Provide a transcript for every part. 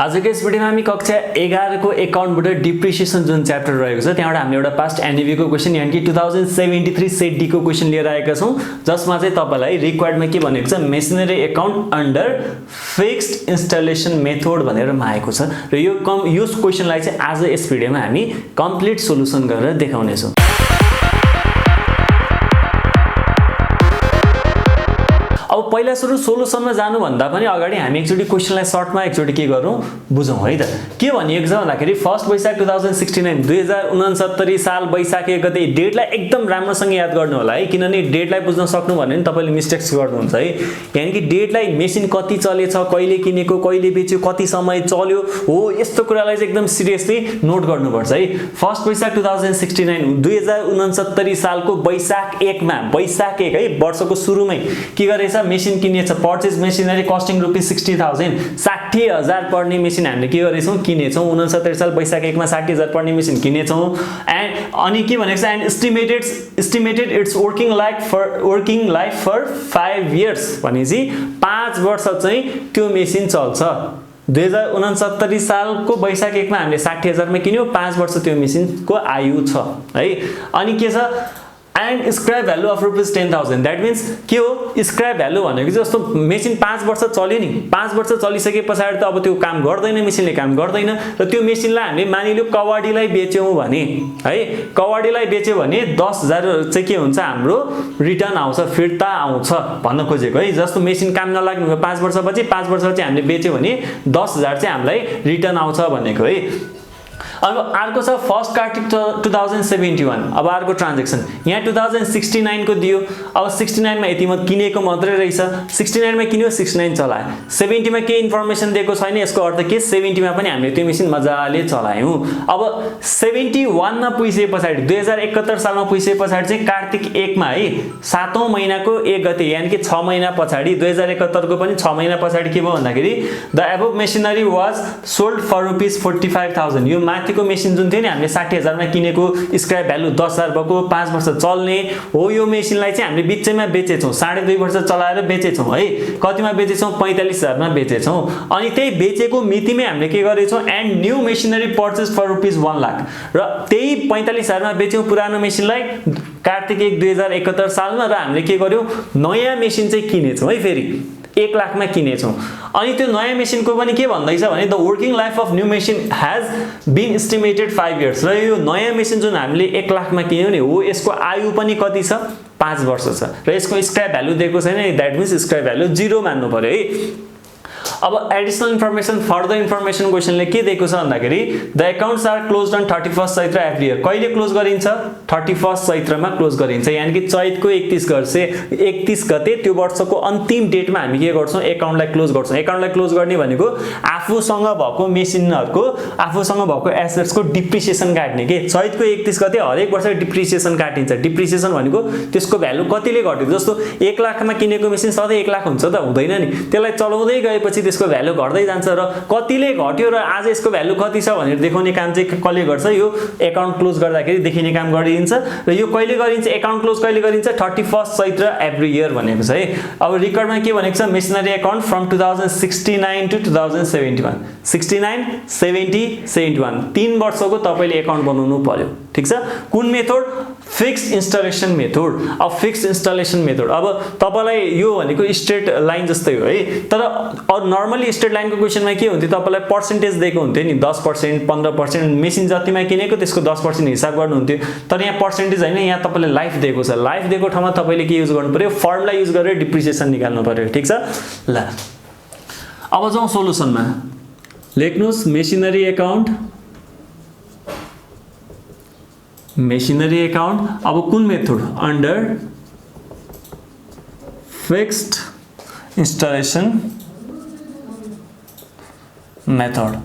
आजको यस भिडियोमा हामी कक्षा 11 को एकाउन्टबाट डिप्रिसिएसन जुन च्याप्टर रहेको छ त्यहाँबाट हामीले एउटा पास्ट एनईवी को क्वेशन यानी कि 2073 सेट डी को क्वेशन लिएर आएका छौं जसमा चाहिँ तपाईलाई रिक्वायर्डमा के भनेको छ machinery account under fixed installation method भनेर मागेको छ र यो क्वेशनलाई चाहिँ आज यस भिडियोमा हामी कम्प्लिट सोलुसन गरेर देखाउने छौं। अब पहिला सुरु सोलुसनमा जानु भन्दा पनि अगाडि हामी एकचोटी क्वेशनलाई सर्टमा एकचोटी के गरौँ बुझौँ है त। के भनिएको छ भन्दाखेरि 1 वैशाख 2069 2069 साल वैशाख 1 गते डेटलाई एकदम राम्रोसँग याद गर्नु होला है, किनभने डेटलाई बुझ्न सक्नु भने नि तपाईले मिस्टेक्स गर्नुहुन्छ है। यानी कि डेटलाई मेसिन कति चलेछ, कहिले किनेको, कहिले बेच्यो, कति समय चल्यो हो, यस्तो कुरालाई चाहिँ एकदम सिरियसली नोट गर्नुपर्छ है। 1 वैशाख 2069 2069 सालको वैशाख 1 मा वैशाख 1 है वर्षको सुरुमै के गरेछ मेसिन किनेछ। पर्चेज मेसिनरी कस्टिङ रुपीस 60,000 60,000 पर्ने मेसिन हामीले के गरेछौं किनेछौं। 69 साल वैशाख 1 मा 60,000 पर्ने मेसिन किनेछौं। एन्ड अनि के भनेको छ and estimated its working life for 5 years भनेपछि 5 वर्ष चाहिँ त्यो मेसिन चल्छ। 2069 सालको वैशाख 1 मा हामीले 60,000 मा किन्यौ, 5 वर्ष त्यो मेसिनको आयु छ है। अनि के छ and scrap value of rupees 10,000 that means के हो स्क्रैप भ्यालु भनेको जस्तो मेसिन 5 वर्ष चल्यो नि, 5 वर्ष चलिसके पछाडी त अब त्यो काम गर्दैन, मेसिनले काम गर्दैन र त्यो मेसिनलाई हामीले मानिलियो कवाडीलाई बेच्यौं भने है, कवाडीलाई बेच्यो भने 10,000 चाहिँ के हुन्छ हाम्रो रिटर्न आउँछ, फिर्ता आउँछ भन्न खोजेको है। जस्तो मेसिन काम नलाग्नु भयो 5 वर्षपछि 5 वर्ष चाहिँ हामीले बेच्यो भने 10,000 चाहिँ हामीलाई रिटर्न आउँछ भनेको है। अब अर्को छ फर्स्ट कार्टिक 2071। अब अर्को ट्रान्ज्याक्सन यहाँ 2069 को दियो। अब 69 मा यति म किनेको मात्रै रहेछ, 69 मा किन्यो 69 चलायो, 70 मा के इन्फर्मेसन दिएको छैन। यसको अर्थ के 70 मा पनि हामीले त्यो मेसिन मजाले चलायौं। अब 71 मा पुगिसके पछाडी 2071 सालमा पुगिसके पछाडी चाहिँ कार्तिक 1 मा है 7औं महिनाको 1 गते यानी कि 6 महिना पछाडी 2071 को पनि 6 महिना पछाडी के भयो भन्दाखेरि the above machinery was sold for rupees 45,000। यो माथिको मेसिन जुन थियो नि हामीले 60,000 मा किनेको स्क्रैप भ्यालु 10,000 भएको 5 वर्ष चल्ने हो, यो मेसिनलाई चाहिँ हामीले बिचैमा बेचेछौं, 2.5 वर्ष चलाएर बेचेछौं है। कतिमा बेचेछौं 45,000 मा बेचेछौं। अनि त्यही बेचेको मितिमै हामीले के गरेछौं and new machinery purchase for rupees 1 lakh र त्यही 45,000 मा बेच्यौं पुरानो मेसिनलाई कार्तिक 1 2071 सालमा र हामीले के गर्यौं नयाँ मेसिन चाहिँ किनेछौं है, फेरि 1 लाख मा किनेछौं। अनि त्यो नयाँ मेसिनको पनि के भन्दैछ भने the working life of new machine has been estimated 5 years र यो नयाँ मेसिन जुन हामीले 1 लाख मा किन्यौ नि हो यसको आयु पनि कति छ 5 वर्ष छ र यसको स्क्रैप भ्यालु दिएको छैन, दैट मीन्स स्क्रैप भ्यालु 0 मान्नु पर्यो है। अब एडिशनल इन्फर्मेसन फर्दर इन्फर्मेसन क्वेशनले के दिएको छ भन्दाखेरि the accounts are closed on 31 Chaitra every year. कहिले क्लोज गरिन्छ 31 चैत्रमा क्लोज गरिन्छ, यानी कि चैतको 31 गते त्यो वर्षको अन्तिम डेटमा हामी के गर्छौं अकाउन्टलाई क्लोज गर्छौं। अकाउन्टलाई क्लोज गर्ने भनेको आफूसँग भएको मेसिनहरुको आफूसँग भएको एसेट्सको डिप्रिसिएसन काट्ने के। चैतको 31 गते हरेक वर्ष डिप्रिसिएसन काटिन्छ। डिप्रिसिएसन भनेको त्यसको भ्यालु कतिले घट्यो, जस्तो 1 लाख मा किनेको मेसिन सधैँ 1 लाख हुन्छ त हुँदैन नि, त्यसलाई चलाउँदै गएपछि त्यसको भ्यालु घट्दै जान्छ र कतिले घट्यो र आज यसको भ्यालु कति छ भनेर देखाउने काम चाहिँ कसले गर्छ, यो अकाउन्ट क्लोज गर्दाखेरि देखिने काम गरिन्छ। र यो कहिले गरिन्छ अकाउन्ट क्लोज कहिले गरिन्छ 31 चैत्र एभ्री इयर भनेको छ है। अब रिकर्डमा के भनेको छ मेसिनरी अकाउन्ट फ्रम 2069 टु 2071 69 70 71 3 वर्षको तपाईले अकाउन्ट बनाउनु पर्यो, ठीक छ। कुन मेथड फिक्स्ड इन्स्टलेसन मेथड। अब फिक्स्ड इन्स्टलेसन मेथड अब तपाईलाई यो भनेको स्ट्रेट लाइन जस्तै हो है, तर नर्मली स्ट्रेट लाइनको क्वेशनमा के हुन्थ्यो तपाईलाई पर्सेन्टेज दिएको हुन्थ्यो नि 10% 15% मेसिन जतिमा किनेको त्यसको 10% हिसाब गर्नु हुन्थ्यो। तर यहाँ पर्सेन्टेज हैन, यहाँ तपाईलाई लाइफ दिएको छ। लाइफ दिएको ठाउँमा तपाईले के युज गर्नु पर्यो फर्मुला युज गरेर डिप्रिसिएसन निकाल्नु पर्यो, ठीक छ। ल अब जाउँ सोलुसनमा। लेख्नुस् मेसिनरी अकाउन्ट अब कुन method under fixed installation method.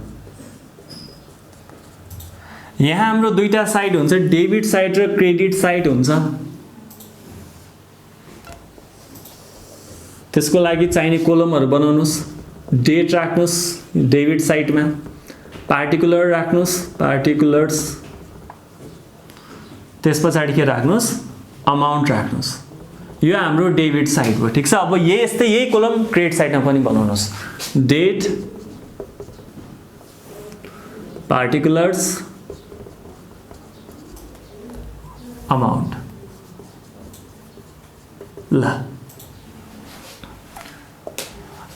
यहाँ हाम्रो दुईटा साइड हुन्छ, डेबिट साइड र क्रेडिट साइड हुन्छ। त्यसको लागि चाहिने कोलमहरु बनाउनुस्, डेट राख्नुस् डेबिट साइडमा, पार्टिकुलर राख्नुस् पार्टिकुलर्स, त्यसपछि के राख्नुस् अमाउन्ट राख्नुस्। यो हाम्रो डेबिट साइड हो, ठीक छ। अब यस्तै यही कोलम क्रेडिट साइडमा पनि बनाउनुस्, डेट particulars amount ल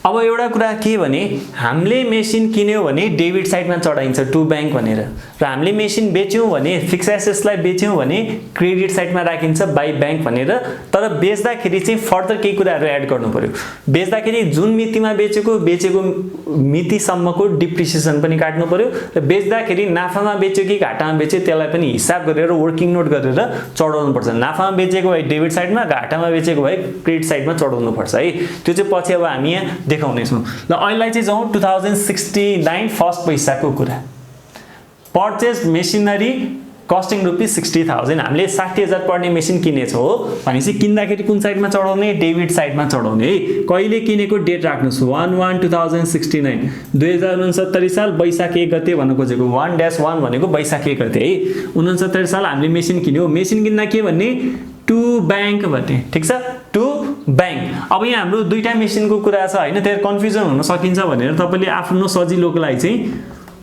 अब एउटा कुरा के भने हामीले मेसिन किन्यो भने डेबिट साइडमा चढाइन्छ टु बैंक भनेर र हामीले मेसिन बेच्यौं भने फिक्स एसेट्सलाई बेच्यौं भने क्रेडिट साइडमा राखिन्छ बाइ बैंक भनेर तर बेच्दाखेरि चाहिँ फर्दर केही कुराहरु एड गर्नु पर्यो बेच्दाखेरि जुन मितिमा बेचेको मितिसम्मको डिप्रिसिएसन पनि काट्नु पर्यो र बेच्दाखेरि नाफामा बेच्यो कि घाटामा बेच्यो त्यसलाई पनि हिसाब गरेर वर्किङ नोट गरेर चढाउनु पर्छ नाफामा बेचेको भए डेबिट साइडमा घाटामा बेचेको भए क्रेडिट साइडमा चढाउनु पर्छ है त्यो चाहिँ पछि अब हामी यहाँ देखाउने छौं ल अहिलेलाई चाहिँ जाउँ 2069 फर्स्ट पैसाको कुरा पर्चेज मेसिनरी कस्टिङ रुपीस 60,000 हामीले 60,000 पर्ने मेसिन किनेछौं हो भनेपछि किन्दाखेरि कुन साइडमा चढाउने डेबिट साइडमा चढाउने है कहिले किनेको डेट राख्नुस् 1/1/2069 2069 साल वैशाख 1 गते भन्न खोजेको 1-1 भनेको वैशाख 1 गते है 69 साल हामीले मेसिन किन्यौ मेसिन किन्दा के भन्ने टु बैंक भन्ने ठीक छ टु बैंक अब यहाँ हाम्रो दुईटा मेसिनको कुरा छ हैन त्यसले कन्फ्युजन हुन सकिन्छ भनेर तपाईले आफ्नो सजिलोको लागि चाहिँ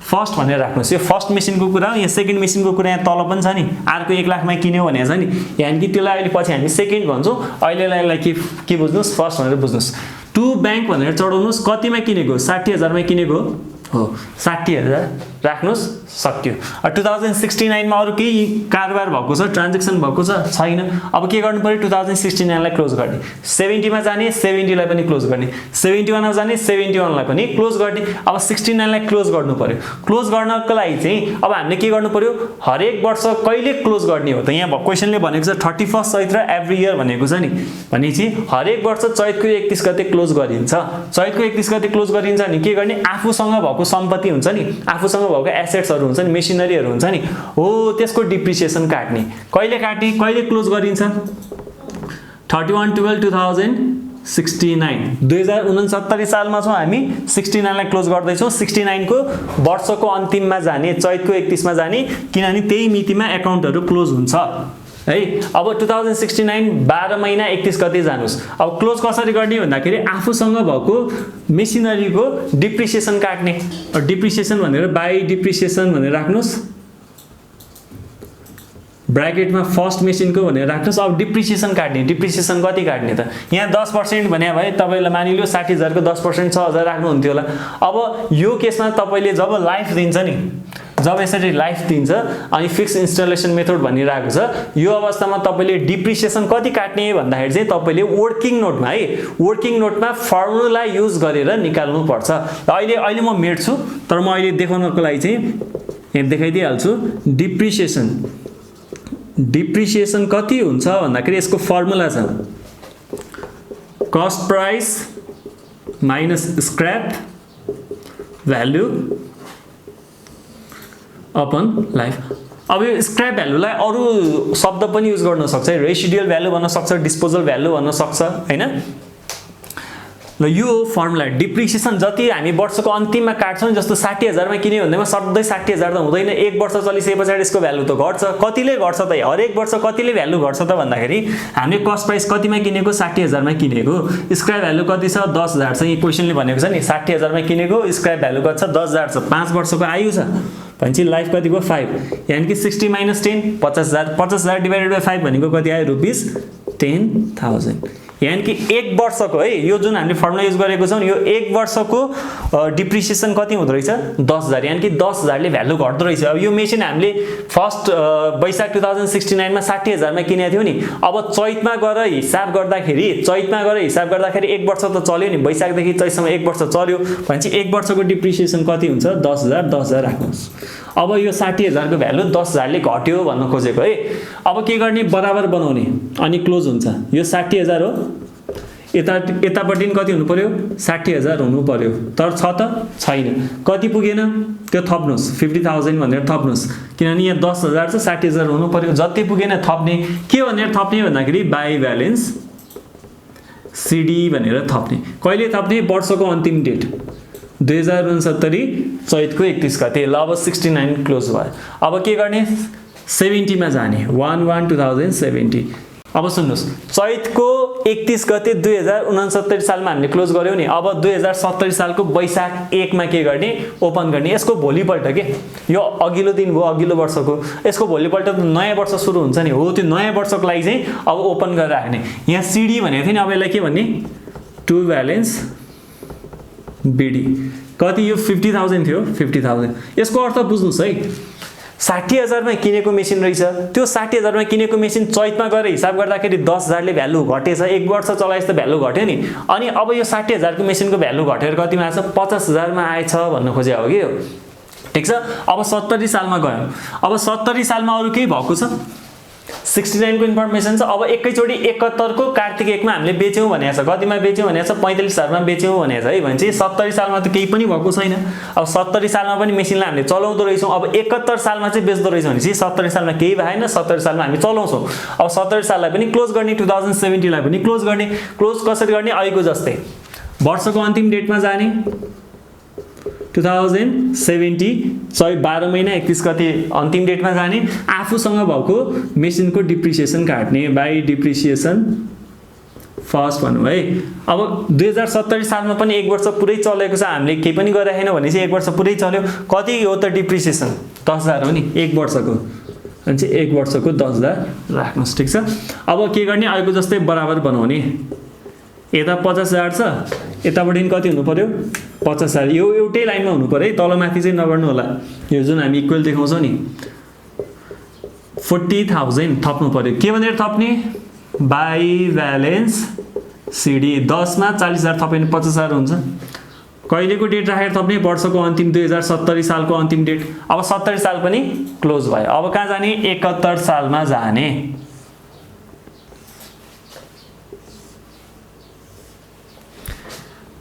फर्स्ट भनेर राख्नुस् यो फर्स्ट मेसिनको कुरा यहाँ सेकेन्ड मेसिनको कुरा यहाँ तल पनि छ नि अर्को 1 लाखमा किन्यो भने छ नि यानि कि त्यसलाई अहिले पछि हामी सेकेन्ड भन्छौं अहिलेलाई के बुझ्नुस् फर्स्ट भनेर बुझ्नुस् टु बैंक भनेर चढाउनुस् कतिमा किनेको 60,000 मा किनेको हो 60,000 राख्नुस् सक्यो 2069 मा अरु केही कारोबार भएको छ ट्रान्ज्याक्सन भएको छैन अब के गर्नु पर्यो 2069 लाई क्लोज गर्ने 70 मा जाने 70 लाई पनि क्लोज गर्ने 71 मा जाने 71 लाई पनि क्लोज गर्ने अब 69 लाई क्लोज गर्नु पर्यो क्लोज गर्नको लागि चाहिँ अब हामीले के गर्नु पर्यो हरेक वर्ष कहिले क्लोज गर्ने हो त यहाँ क्वेशनले भनेको छ 31 चैत र एभ्री इयर भनेको छ नि भनेपछि हरेक वर्ष चैतको 31 गते क्लोज गरिन्छ चैतको 31 गते क्लोज गरिन्छ नि के गर्ने आफूसँग भएको सम्पत्ति हुन्छ नि आफूसँग भएको एसेट्सहरु हुन्छ नि मेसिनरीहरु हुन्छ नि हो त्यसको डिप्रिसिएसन काट्ने कहिले क्लोज गरिन्छ 31/12/2069 2069 सालमा छौं हामी 69 लाई क्लोज गर्दै छौं 69 को वर्षको अन्तिममा जाने चैतको 31 मा जाने किनभने त्यही मितिमा अकाउन्टहरु क्लोज हुन्छ है अब 2069 12 महिना 31 गते जानुस् अब क्लोज कसरी गर्ने भन्दाखेरि आफूसँग भएको मेसिनरीको डिप्रिसिएसन काट्ने डिप्रिसिएसन भनेर बाइ डिप्रिसिएसन भनेर राख्नुस् ब्र्याकेटमा फर्स्ट मेसिनको भनेर राख्नुस् अब डिप्रिसिएसन काट्ने डिप्रिसिएसन कति काट्ने त यहाँ 10% भन्या भए तपाईलाई मानिलियो 60,000 को 10% 6,000 राख्नु हुन्थ्यो होला अब यो केसमा तपाईले जब लाइफ दिन्छ नि जब यसरी लाइफ दिन्छ अनि फिक्स इन्स्टलेसन मेथड भनिरहेको छ यो अवस्थामा तपाईले डिप्रिसिएसन कति काट्ने भन्दाखेरि चाहिँ तपाईले वर्किङ नोटमा फर्मुला युज गरेर निकाल्नु पर्छ अहिले म मेट्छु तर म अहिले देखाउनको लागि चाहिँ यहाँ देखाइदिइहाल्छु डिप्रिसिएसन कति हुन्छ भन्दाखेरि यसको फर्मुला छ cost price minus scrap value upon life अब यो स्क्रैप भ्यालुलाई अरु शब्द पनि युज गर्न सक्छ रेसिडुअल भ्यालु भन्न सक्छ डिस्पोजल भ्यालु भन्न सक्छ हैन ल यो फर्मुला डिप्रिसिएसन जति हामी वर्षको अन्तिममा काट्छौं जस्तो 60,000 मा किन्यो भन्दैमा सधैं 60,000 त हुँदैन एक वर्ष चलिसकेपछि यसको भ्यालु त घट्छ कतिले घट्छ त हरेक वर्ष कतिले भ्यालु घट्छ त भन्दाखेरि हामीले कस्ट प्राइस कतिमा किनेको 60,000 मा किनेको स्क्रैप भ्यालु कति छ 10,000 छ यो क्वेशनले भनेको छ नि 60,000 मा किनेको स्क्रैप भ्यालु कति छ 10,000 छ 5 वर्षको आयु छ भनेपछि लाइफ कति भयो 5 यानी कि 60 - 10 50,000 डिवाइडेड बाइ 5 भनेको कति आयो रुपीस 10,000 यानी कि एक वर्षको है यो जुन हामीले फर्मुला युज गरेको छौं यो एक वर्षको डिप्रिसिएसन कति हुँदो रहेछ 10,000 यानी कि 10,000 ले भ्यालु घट्दो रहेछ अब यो मेसिन हामीले फर्स्ट वैशाख 2069 मा 60,000 मा किनेको थियो नि अब चैतमा गएर हिसाब गर्दाखेरि एक वर्ष त चल्यो नि वैशाख देखि चैतसम्म एक वर्ष चल्यो भनेपछि एक वर्षको डिप्रिसिएसन कति हुन्छ 10,000 राख्नुस् अब यो 60,000 को भ्यालु 10,000 ले घट्यो भन्न खोजेको है अब के गर्ने बराबर बनाउने अनि क्लोज हुन्छ यो 60,000 हो यतापट्टि कति हुनु पर्यो 60,000 हुनु पर्यो तर छ त छैन कति पुगेन त्यो थप्नुस् 50,000 भनेर थप्नुस् किनभने यहाँ 10,000 छ 60,000 हुनु पर्यो जति पुगेन थप्ने के भनेर थप्ने भन्दाखेरि बाइ ब्यालेन्स सिडी भनेर थप्ने कहिले थप्ने वर्षको अन्तिम डेट 2069 चैतको 31 गते ल अब 69 क्लोज भयो अब के गर्ने 70 मा जाने 1/1/2070 अब सुन्नुहोस्, चैतको 31 गते 2069 सालमा हामीले क्लोज गर्यौं नि। अब 2070 सालको वैशाख 1 मा के गर्ने, ओपन गर्ने। यसको भोलिपल्ट के, यो अघिल्लो दिन भयो, अघिल्लो वर्षको, यसको भोलिपल्ट त नयाँ वर्ष सुरु हुन्छ नि। हो, त्यो नयाँ वर्षको लागि चाहिँ अब ओपन गरेर राख्ने। यहाँ सिडी भनेको थियो नि, अब यसलाई के भन्ने, टु ब्यालेन्स बिडी। कति, यो 50,000 थियो, 50,000। यसको अर्थ बुझ्नुस् है, 60,000 मा किनेको मेसिन रहेछ, त्यो 60,000 मा किनेको मेसिन चैतमा गएर हिसाब गर्दाखेरि 10,000 ले भ्यालु घटेछ, 1 वर्ष चलाएछ त भ्यालु घट्यो नि। अनि अब यो 60,000 को मेसिनको भ्यालु घटेर कतिमा आएछ, 50,000 मा आएछ भन्न खोजे हो कि यो। ठीक छ। अब 70 सालमा गयौं। अब 70 सालमा अरु केही भएको छ, 69 को इन्फर्मेसन छ। अब एकैचोटी 71 को कार्तिक 1 मा हामीले बेच्यौं भनेको छ। कतिमा बेच्यौं भनेको छ, 45,000 मा बेच्यौं भनेको छ है। भनेपछि 70 सालमा त केही पनि भएको छैन। अब 70 सालमा पनि मेसिनलाई हामीले चलाउँदो रहेछौं। अब 71 सालमा चाहिँ बेच्दो रहेछौं भनेपछि 70 सालमा केही भएन, 70 सालमा हामी चलाउँछौं। अब 70 साललाई पनि क्लोज गर्ने, 2070 लाई पनि क्लोज गर्ने। क्लोज कसरी गर्ने, अहिलेको जस्तै वर्षको अन्तिम डेटमा जाने, 2070 12 महिना 31 गते अन्तिम डेटमा जाने। आफूसँग भएको मेसिनको डिप्रिसिएसन काट्ने, बाइ डिप्रिसिएसन फर्स्ट भनौँ है। अब 2070 सालमा पनि 1 वर्ष पुरै चलेको छ, हामीले केही पनि गरिरहेन भनेपछि 1 वर्ष पुरै चल्यो। कति हो त डिप्रिसिएसन, 10,000 हो नि 1 वर्षको। अनि चाहिँ 1 वर्षको 10,000 राख्नुस्। ठीक छ। अब के गर्ने, अहिलेको जस्तै बराबर बनाउने। यता 50,000 छ, यताबाट कति हुनु पर्यो, 50,000। यो एउटै लाइनमा हुनु पर्यो है, तलमाथि चाहिँ नगर्नु होला। यो जुन हामी इक्वल देखाउँछौं नि, 40,000 थप्नु पर्यो। के भनेर थप्ने, बाइ ब्यालेन्स सिडी। 10 मा 40,000 थप्यो भने 50,000 हुन्छ। कहिलेको डेट राखेर थप्ने, वर्षको अन्तिम 2070 सालको अन्तिम डेट। अब 70 साल पनि क्लोज भयो। अब कहाँ जाने, 71 सालमा जाने।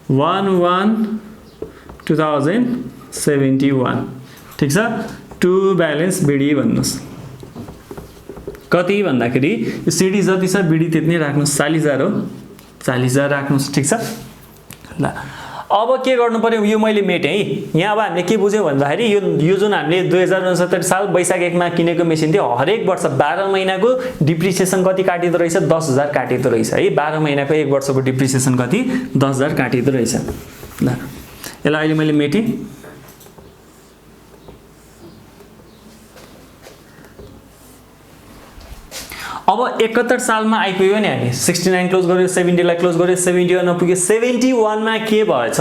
1/1/2071। ठीक छ। टु ब्यालेन्स बिडी भन्नुस्। कति भन्दाखेरि यो सिडी जति छ बिडी त्यति नै राख्नुस्, 40,000 हो, 40,000 राख्नुस्। ठीक छ। ल अब के गर्नु पर्यो, यो मैले मेटेँ है। यहाँ अब हामीले के बुझ्यौं भन्दाखेरि यो जुन हामीले 2069 साल वैशाख 1 मा किनेको मेसिन थियो, हरेक वर्ष 12 महिनाको डिप्रिसिएसन कति काटिदो रहेछ, 10,000 काटिदो रहेछ है। 12 महिनाको 1 वर्षको डिप्रिसिएसन कति, 10,000 काटिदो रहेछ। ल यसलाई अहिले मैले मेटेँ। अब 71 सालमा आइपुग्यो नि, हामी 69 क्लोज गर्यो, 70 लाई क्लोज गर्यो, 71 पुग्यो। 71 मा के भएछ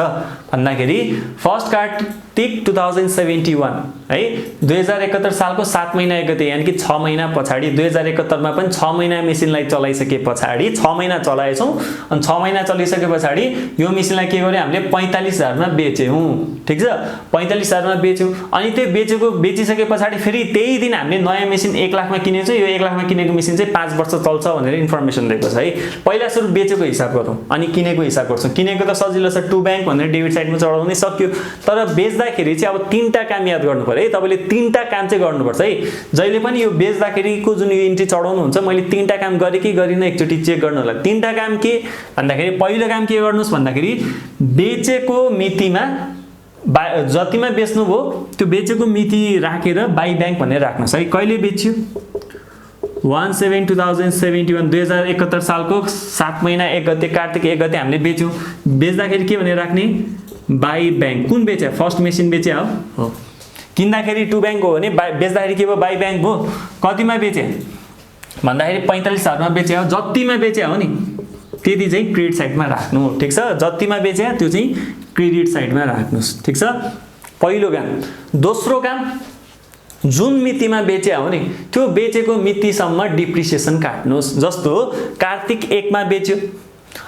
भन्दाखेरि फर्स्ट कार्तिक 2071 है। 2071 सालको 7 महिना 1 गते, यानी कि 6 महिना पछाडी 2071 मा पनि 6 महिना मेसिनलाई चलाइसके पछाडी, 6 महिना चलाएछौं। अनि 6 महिना चलिसके पछाडी यो मेसिनलाई के गर्यो हामीले, 45,000 मा बेच्यौं। ठीक छ। 45,000 मा बेच्यौं। अनि त्यो बेचिसके पछाडी फेरि त्यही दिन हामीले नयाँ मेसिन 1 लाख मा किनेको छ। यो 1 लाख मा किनेको मेसिन चाहिँ 5 वर्ष चल्छ भनेर इन्फर्मेसन दिएको छ है। पहिला सुरु बेचेको हिसाब गरौँ, अनि किनेको हिसाब गर्छौं। किनेको त सजिलो छ, टु ब्याङ्क भनेर डेबिट साइडमा चढाउनै सक्यो। तर बेच्दाखेरि चाहिँ अब 3टा काम याद गर्नु पर्यो है। तपाईले 3टा काम चाहिँ गर्नुपर्छ है। जहिले पनि यो बेच्दाखेरिको जुन यो इन्ट्री चढाउनु हुन्छ, मैले 3टा काम गरे कि गरिन एकचोटी चेक गर्नु होला। 3टा काम के भन्दाखेरि, पहिलो काम के गर्नुस् भन्दाखेरि, बेचेको मितिमा जतिमा बेच्नु भो त्यो बेचेको मिति राखेर बाइ ब्याङ्क भनेर राख्नुस् है। कहिले बेच्यो, 1/7/2071 2071 सालको 7 महिना 1 गते कार्तिक 1 गते हामीले बेच्यौं। बेच्दाखेरि के भनेर राख्ने, बाइ ब्याङ्क। कुन बेच्यो, फर्स्ट मेसिन बेच्यो हो। किन्दाखेरि टु ब्याङ्क हो भने बेच्दाखेरि के भयो, बाइ ब्याङ्क भयो। कतिमा बेच्यो भन्दाखेरि 45,000 मा बेच्यो। जतिमा बेच्यो हो नि त्यति चाहिँ क्रेडिट साइडमा राख्नु। ठीक छ। जतिमा बेच्यो त्यो चाहिँ क्रेडिट साइडमा राख्नुस्। ठीक छ। पहिलो काम। दोस्रो काम, जुन मितिमा बेचे हो नि त्यो बेचेको मितिसम्म डिप्रिसिएसन काट्नुस्। जस्तो कार्तिक 1 मा बेच्यो,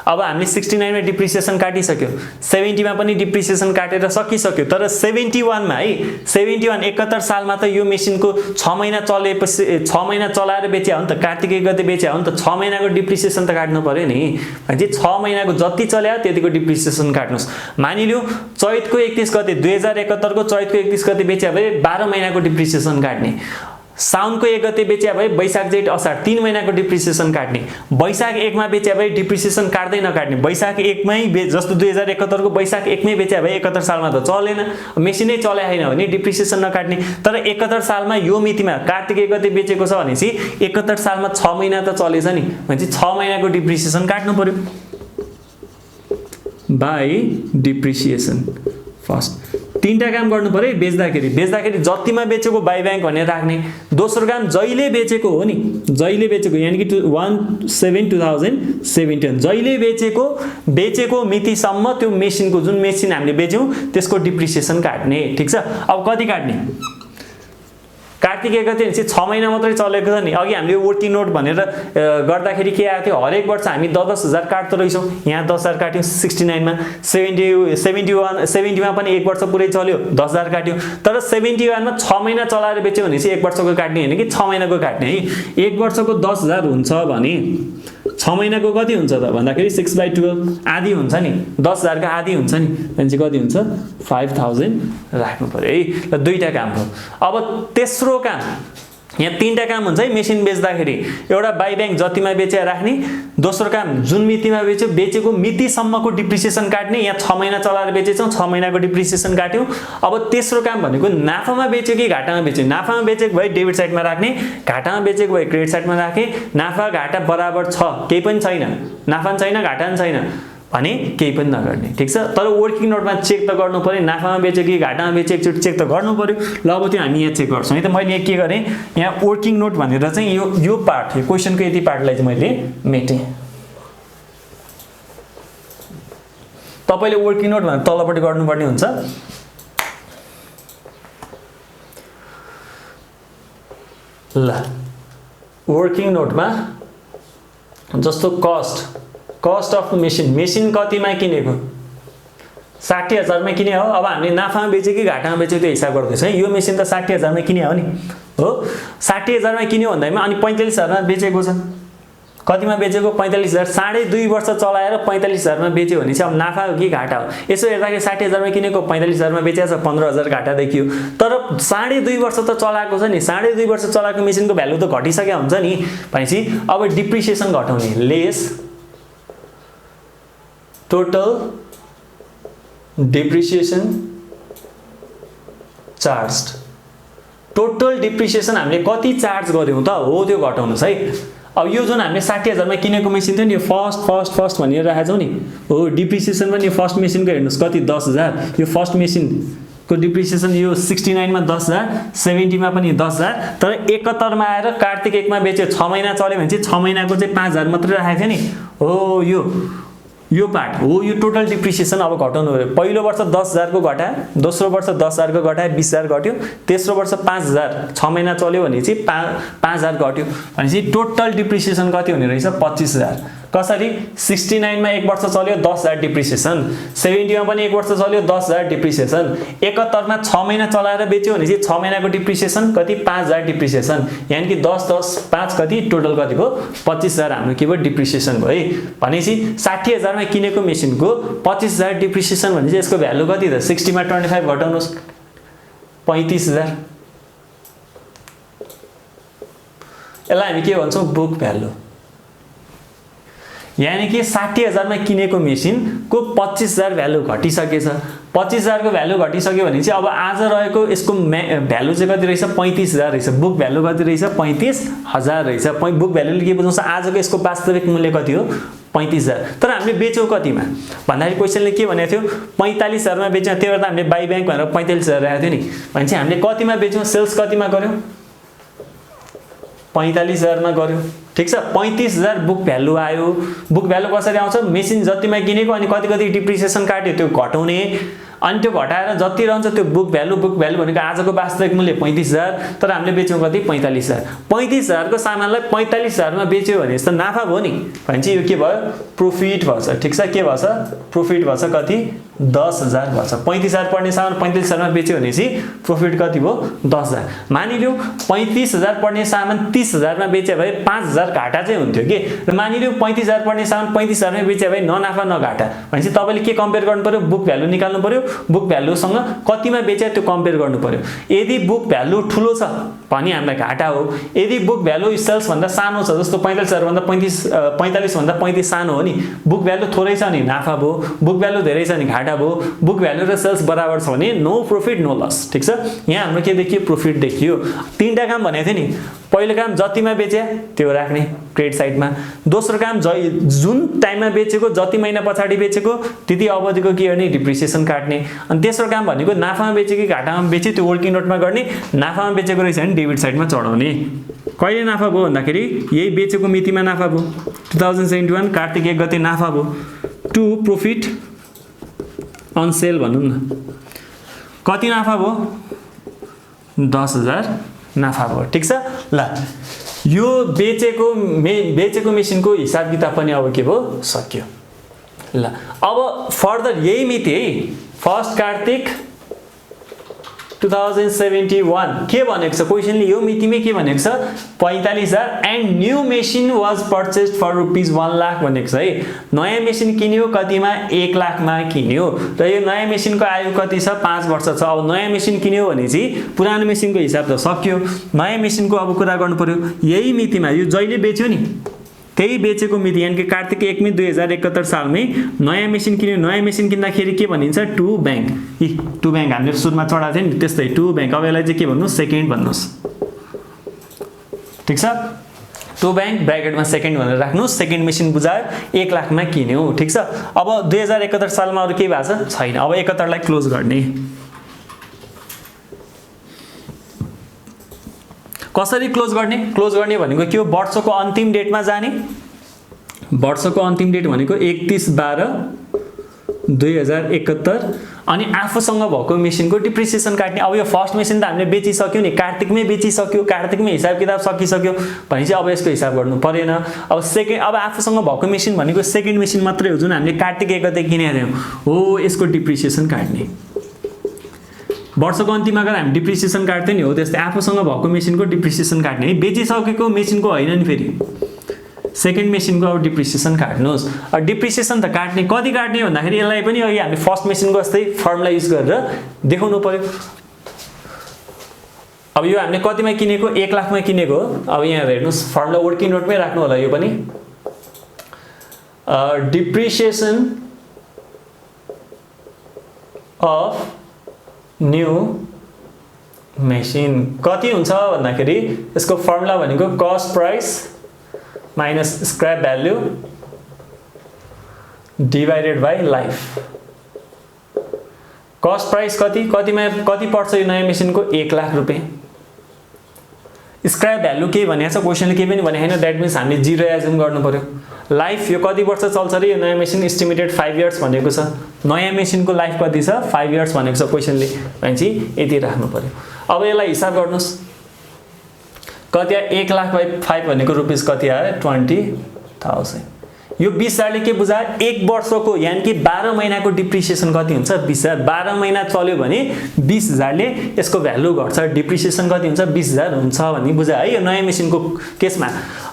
अब हामीले 69 मा डिप्रिसिएसन काटिसक्यो, 70 मा पनि डिप्रिसिएसन काटेर सकिसक्यो। तर 71 मा है, 71 सालमा त यो मेसिनको 6 महिना चलेपछि 6 महिना चलाएर बेचे हो नि त, कार्तिक 1 गते बेचे हो नि त, 6 महिनाको डिप्रिसिएसन त काट्नु पर्यो नि। भनेपछि 6 महिनाको जति चल्यो त्यतिको डिप्रिसिएसन काट्नुस्। मानिलियो चैतको 31 गते 2071 को चैतको 31 गते बेचे भए 12 महिनाको डिप्रिसिएसन काट्ने। साउनको 1 गते बेचे भए वैशाख जेठ असार 3 महिनाको डिप्रिसिएसन काट्ने, वैशाख 1 मा बेचे भए डिप्रिसिएसन काट्दै नकाट्ने, वैशाख 1 मै जस्तो 2071 को वैशाख 1 मै बेचे भए 71 सालमा त चलेन, मेसिनै चलाए छैन भने डिप्रिसिएसन नकाट्ने। तर 71 सालमा यो मितिमा कार्तिक 1 गते बेचेको छ भनेपछि 71 सालमा 6 महिना त चलेछ नि, भनेपछि 6 महिनाको डिप्रिसिएसन काट्नु पर्यो बाइ डिप्रिसिएसन। फर्स्ट 3टा काम गर्नु पर्यो बेच्दाखेरि जतिमा बेचेको बाइ ब्याङ्क भनेर राख्ने। दोस्रो काम जहिले बेचेको हो नि, जहिले बेचेको यानी कि 1/7/2017 जहिले बेचेको मितिसम्म त्यो मेसिनको जुन मेसिन हामीले बेच्यौं त्यसको डिप्रिसिएसन काट्ने। ठीक छ, अब कति काट्ने? कार्तिक 1 गते भनेपछि 6 महिना मात्रै चलेको छ नि। अघि हामीले वर्किङ नोट भनेर गर्दाखेरि के आएको थियो, हरेक वर्ष हामी 10,000 काट्दो रहेछौँ। यहाँ 10,000 काट्यौँ 69 मा, 70 मा पनि 1 वर्ष पुरै चल्यो 10,000 काट्यौँ। तर 71 मा 6 महिना चलाएर बेच्यो भने चाहिँ 1 वर्षको काट्ने हैन कि 6 महिनाको काट्ने है। 1 वर्षको 10,000 हुन्छ भने 6 महिनाको कति हुन्छ त भन्दाखेरि 6/12 आधी हुन्छ नि, 10,000 का आधी हुन्छ नि, भनेपछि कति हुन्छ 5,000 राख्नु पर्यो है। ल 2टा काम भयो। अब तेस्रो काम, यहाँ 3टा काम हुन्छ है मेसिन बेच्दाखेरि। एउटा बाइ ब्याङ्क जतिमा बेचेर राख्ने, दोस्रो काम जुन मितिमा बेच्यो बेचेको मितिसम्मको डिप्रिसिएसन काट्ने। यहाँ 6 महिना चलाएर बेचेछौँ, 6 महिनाको डिप्रिसिएसन काट्यौं। अब तेस्रो काम भनेको नाफामा बेच्यो कि घाटामा बेच्यो। नाफामा बेचेको भए डेबिट साइडमा राख्ने, घाटामा बेचेको भए क्रेडिट साइडमा राखे। नाफा घाटा बराबर छ, केही पनि छैन, नाफा पनि छैन घाटा पनि छैन भने केही पनि नगर्ने। ठीक छ, तर वर्किङ नोटमा चेक त गर्नु पर्यो, नाफामा बेच्यो कि घाटामा बेच्यो एकचोटि चेक त गर्नु पर्यो। ल अब त्यो हामी यहाँ चेक गर्छौँ है। त मैले यहाँ के गरेँ, यहाँ वर्किङ नोट भनेर चाहिँ यो पार्ट, यो क्वेसनको यति पार्टलाई चाहिँ मैले मेटेँ। तपाईले वर्किङ नोट भनेर तलपट्टि गर्नुपर्ने हुन्छ। ल वर्किङ नोटमा जस्तो कस्ट अफ मेसिन कतिमा किनेको, 60,000 मा किने हो। अब हामीले नाफामा बेचे कि घाटामा बेचे त्यो हिसाब गर्दैछ है। यो मेसिन त 60,000 मा किने हो नि, हो 60,000 मा किन्यो भन्दैमा अनि 45,000 मा बेचेको छ। कतिमा बेचेको 45,000, 2.5 वर्ष चलाएर 45,000 मा बेच्यो भने चाहिँ अब नाफा हो कि घाटा हो। यसो हेर्दाखेरि 60,000 मा किनेको 45,000 मा बेचेको छ, 15,000 घाटा देखियो। तर 2.5 वर्ष त चलाएको छ नि, 2.5 वर्ष चलाएको मेसिनको भ्यालु त घटिसक्यो हुन्छ नि। भनेपछि अब डिप्रिसिएसन घटाउने, lace total depreciation charge. Total depreciation हामीले कति चार्ज गर्यौं त हो त्यो घटाउनुस् है। अब यो जुन हामीले 60,000 मा किनेको मेसिन थियो नि, यो फर्स्ट भनेर राखेछौ नि, हो डिप्रिसिएसन पनि फर्स्ट मेसिनको हेर्नुस् कति 10,000। यो फर्स्ट मेसिनको डिप्रिसिएसन यो 69 मा 10,000, 70 मा पनि 10,000। तर 71 मा आएर कार्तिक 1 मा बेच्यो, 6 महिना चल्यो भने चाहिँ 6 महिनाको चाहिँ 5,000 मात्रै राखेको थियो नि, हो यो पार्ट हो। यो टोटल डिप्रिसिएसन अब घटाउनु पर्यो। पहिलो वर्ष 10,000 को घटा, दोस्रो वर्ष 10,000 को घटाए 20,000 घट्यो, तेस्रो वर्ष 5,000, 6 महिना चल्यो भने चाहिँ 5,000 घट्यो। भनेपछि टोटल डिप्रिसिएसन कति हुने रहेछ 25,000। कसरी 69 मा 1 वर्ष चल्यो 10,000 डिप्रिसिएसन, 70 मा पनि 1 वर्ष चल्यो 10,000 डिप्रिसिएसन, 71 मा 6 महिना चलाएर बेच्यो भने चाहिँ 6 महिनाको डिप्रिसिएसन कति 5,000 डिप्रिसिएसन, यानी कि 10 10 5 कति टोटल कति भयो 25,000 हाम्रो के भयो डिप्रिसिएसन भयो है। भनेपछि 60,000 मा किनेको मेसिनको 25,000 डिप्रिसिएसन भने चाहिँ यसको भ्यालु कति त 60 मा 25 घटाउनुस् 35,000। यसलाई हामी के भन्छौं बुक भ्यालु। यानी कि 60,000 मा किनेको मेसिनको 25,000 भ्यालु घटिसकेछ। 25,000 को भ्यालु घटिसक्यो भने चाहिँ अब आज रहेको यसको भ्यालु चाहिँ कति रहेछ 35,000 रहेछ। बुक भ्यालु कति रहेछ 35,000 रहेछ। बुक भ्यालुले के बुझाउँछ आजको यसको वास्तविक मूल्य कति हो 35,000। तर हामीले बेच्यौं कतिमा भन्दाखेरि क्वेशनले के भनेको थियो 45,000 मा बेच्यौं, त्यही भएर हामीले बाइ ब्याङ्क भनेर 45,000 राखेको थियो नि। भने चाहिँ हामीले कतिमा बेच्यौं, सेल्स कतिमा गर्यौं 45,000 मा गर्यौं। ठीक छ, 35,000 बुक भ्यालु आयो। बुक भ्यालु कसरी आउँछ, मेसिन जतिमा किनेको अनि कति डिप्रिसिएसन काट्यो त्यो घटाउने, अनि त्यो घटाएर जति रहन्छ त्यो बुक भ्यालु भनेको आजको वास्तविक मूल्य 35,000, तर हामीले बेच्यौं कति 45,000। 35,000 को सामानलाई 45,000 मा बेच्यो भने यस्तो नाफा भयो नि। भने चाहिँ यो के भयो प्रॉफिट भन्छ। ठीक छ, के भन्छ प्रॉफिट भन्छ कति 10,000 भन्छ। 35,000 पर्ने सामान 45,000 मा बेच्यो भनेपछि प्रफिट कति भयो 10,000। मानिलियो 35,000 पर्ने सामान 30,000 मा बेचे भए 5,000 घाटा चाहिँ हुन्थ्यो के। र मानिलियो 35,000 पर्ने सामान 35,000 मा बेचे भए न नाफा न घाटा भनेपछि तपाईले के कम्पेयर गर्नु पर्यो, बुक भ्यालु निकाल्नु पर्यो, बुक भ्यालुसँग कतिमा बेचे त्यो कम्पेयर गर्नु पर्यो। यदि बुक भ्यालु ठुलो छ भने हामीलाई घाटा हो, यदि बुक भ्यालु सेल्स भन्दा सानो छ जस्तो 45,000 भन्दा 45 भन्दा 35 सानो हो नि, बुक भ्यालु थोरै छ नि नाफा भयो, बुक भ्यालु धेरै छ नि घाटा भयो, बुक भ्यालु र सेल्स बराबर छ भने नो प्रॉफिट नो लस। ठीक छ, यहाँ हाम्रो के देखियो प्रॉफिट देखियो। तीनटा काम भनेको थिए नि, पहिलो काम जतिमा बेचे त्यो राख्ने क्रेडिट साइडमा, दोस्रो काम जुन टाइममा बेचेको जति महिना पछाडी बेचेको त्यति अवधिको के गर्ने डिप्रिसिएसन काट्ने, अनि तेस्रो काम भनेको नाफामा बेचे कि घाटामा बेचे त्यो वर्किङ नोटमा गर्ने, नाफामा बेचेको रहेछ भने डेबिट साइडमा चढाउने। कहिले नाफा भयो भन्दाखेरि यही बेचेको मितिमा नाफा भयो 2071 कार्तिक 1 गते नाफा भयो। टु प्रॉफिट अन सेल भनौँ न, कति नाफा भयो 10,000 नाफा भयो। ठीक छ, ल यो बेचेको मेसिनको हिसाब किताब पनि अब के भयो सक्यो। ल अब फर्दर यही मिति है, फर्स्ट कार्तिक 2071 के भनेको छ क्वेशनले, यो मितिमै के भनेको छ 45,000 and new machine was purchased for rupees 1 lakh भनेको छ है। नयाँ मेसिन किन्यो कतिमा 1 लाखमा किन्यो र यो नयाँ मेसिनको आयु कति छ 5 वर्ष छ। अब नयाँ मेसिन किन्यो भने चाहिँ पुरानो मेसिनको हिसाब त सक्यो, नयाँ मेसिनको अब कुरा गर्नु पर्यो। यही मितिमा यो जहिले बेच्यो नि त्यही बेचेको मिति यानी कि कार्तिक 1 मे 2071 सालमै नयाँ मेसिन किन्यो। नयाँ मेसिन किन्दाखेरि के भनिन्छ टु बैंक, टु बैंक हामीले सुरुमा चढाएको थियो नि त्यस्तै टु बैंक। अब यसलाई चाहिँ के भन्नु सेकेन्ड भन्नुहोस्। ठीक छ, टु बैंक ब्र्याकेटमा सेकेन्ड भनेर राख्नुहोस्। सेकेन्ड मेसिन बुझायो 1 लाखमा किन्यो। ठीक छ, अब 2071 सालमा अरू के भएको छ छैन। अब 71 लाई क्लोज गर्ने। कसरी क्लोज गर्ने? क्लोज गर्ने भनेको के हो, वर्षको अन्तिम डेटमा जाने। वर्षको अन्तिम डेट भनेको 31/12/2071 अनि आफूसँग भएको मेसिनको डिप्रिसिएसन काट्ने। अब यो फर्स्ट मेसिन त हामीले बेचिसक्यो नि, कार्तिकमै बेचिसक्यो, कार्तिकमै हिसाब किताब सकिसक्यो भनेपछि अब यसको हिसाब गर्नु परेन। अब अब आफूसँग भएको मेसिन भनेको सेकेन्ड मेसिन मात्रै हो जुन हामीले कार्तिक 1 गते किनेका थियौँ हो, यसको डिप्रिसिएसन काट्ने। वर्षको अन्तिममा गएर हामी डिप्रिसिएसन काट्थ्यौँ नि, हो त्यस्तै आफूसँग भएको मेसिनको डिप्रिसिएसन काट्ने। बेचिसकेको मेसिनको होइन नि, फेरि सेकेन्ड मेसिनको अब डिप्रिसिएसन काट्नुहोस्। अब डिप्रिसिएसन त काट्ने कति काट्ने भन्दाखेरि यसलाई पनि अघि हामीले फर्स्ट मेसिनको जस्तै फर्मुला युज गरेर देखाउनु पर्यो। अब यो हामीले कतिमा किनेको 1 लाखमा किनेको हो। अब यहाँ हेर्नुहोस् फर्मुला वर्किङ नोटमै राख्नु होला यो पनि। डिप्रिसिएसन अफ न्यू मेसिन कति हुन्छ भन्दाखेरि यसको फर्मुला भनेको cost price minus scrap value divided by life. Cost price कति पर्छ यो नयाँ मेसिनको 1 लाख रुपैयाँ। स्क्रैप भ्याल्यु के भनेको छ क्वेशनले, के पनि भने हैन, दैट मिन्स हामीले 0 एज्युम गर्नु पर्यो। लाइफ यो कति वर्ष चल्छ रे यो नयाँ मेसिन, एस्टिमेटेड 5 इयर्स भनेको छ। नयाँ मेसिनको लाइफ कति छ 5 इयर्स भनेको छ क्वेशनले, भनेपछि यति राख्नु पर्यो। अब यसलाई हिसाब गर्नुहोस् कति आयो 1 लाख बाइ 5 भनेको रुपीस कति आयो 20,000। यो 20,000ले के बुझायो 1 वर्षको यानी कि 12 महिनाको डिप्रिसिएसन कति हुन्छ 20,000। 12 महिना चल्यो भने 20,000ले यसको भ्यालु घट्छ, डिप्रिसिएसन कति हुन्छ 20,000 हुन्छ भन्ने बुझायो है यो नयाँ मेसिनको केसमा।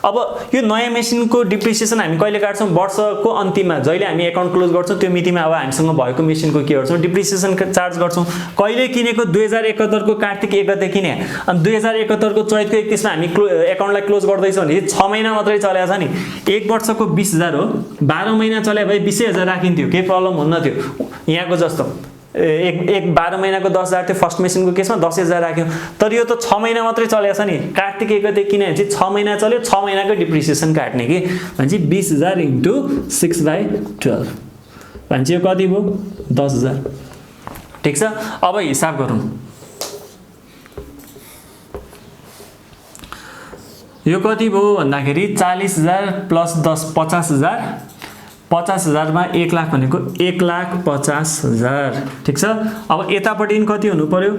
अब यो नयाँ मेसिनको डिप्रिसिएसन हामी कहिले काट्छौँ वर्षको अन्तिममा, जहिले हामी एकाउन्ट क्लोज गर्छौँ त्यो मितिमा अब हामीसँग भएको मेसिनको के गर्छौँ डिप्रिसिएसन चार्ज गर्छौँ। कहिले किनेको 2071 को कार्तिक 1 गते किने, अनि 2071 को चैतको 31 मा हामी एकाउन्टलाई क्लोज गर्दैछौँ भने 6 महिना मात्रै चलेको छ नि। 1 वर्षको 20,000 हो, 12 महिना चले भए 20,000 राखिन्थ्यो, केही प्रब्लम हुन्न थियो। यहाँको जस्तो एक 12 महिनाको 10,000 थियो फर्स्ट मेसिनको केसमा 10,000 राख्यो, तर यो त 6 महिना मात्रै चलेको छ नि। कार्तिक 1 गते किने भने चाहिँ 6 महिना चल्यो, 6 महिनाको डिप्रिसिएसन काट्ने कि भनेपछि 20,000 × 6/12 भनेपछि यो कति भयो 10,000। ठीक छ, अब हिसाब गरौँ। यो कति भयो भन्दाखेरि 40,000 + 10 50,000। 50,000 मा 1 लाख भनेको 1,50,000। ठीक छ, अब यतापट्टि कति हुनु पर्यो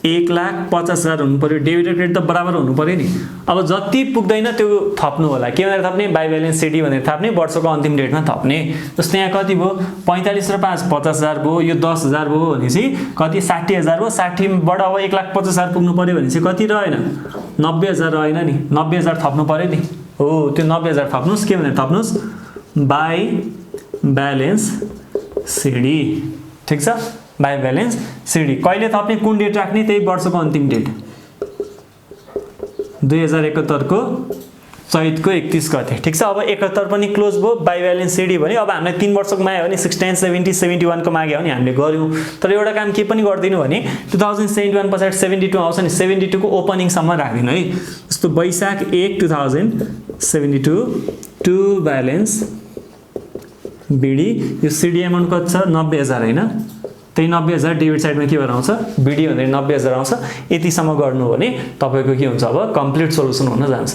1,50,000 हुनु पर्यो, डेबिटेड क्रेडिट त बराबर हुनु पर्यो नि। अब जति पुग्दैन त्यो थप्नु होला, के भनेर थप्ने, बाई ब्यालेन्स सिडी भनेर थप्ने, वर्षको अन्तिम डेटमा थप्ने। जस्तै यहाँ कति भयो, 45 र 5 50,000 भयो, यो 10,000 भयो भनेपछि कति 60,000 भयो, 60 बाट अब 1,50,000 पुग्नु पर्यो भनेपछि कति रहेन, 90,000 रहेन नि, 90,000 थप्नु पर्यो नि। हो त्यो 90,000 थप्नुस्, के भनेर थप्नुस्, बाई ब्यालेन्स सिडी, ठिक छ, बाई ब्यालेन्स सिडी। कहिले थप्ने, कुन डेट राख्ने, त्यही वर्षको अन्तिम डेट 2071 को चैतको 31 गते, ठिक छ। अब 71 पनि क्लोज भयो, बाई ब्यालेन्स सिडी भन्यो। अब हामीलाई 3 वर्षको माग्यो भने 69 70 71 को माग्यो भने हामीले गर्यौँ, तर एउटा काम के पनि गर्दिनु भने 2071 पछाडि 72 आउँछ नि, 72 को ओपनिङसम्म राख्दिनु है। जस्तो वैशाख 1 2072 टु ब्यालेन्स बिडी, यो सिडी एमाउन्ट कति छ, 90,000 होइन, त्यही 90,000 डेबिट साइडमा के भएर आउँछ, बिडी भनेर 90,000 आउँछ। यतिसम्म गर्नु भने तपाईँको के हुन्छ, अब कम्प्लिट सोल्युसन हुन जान्छ।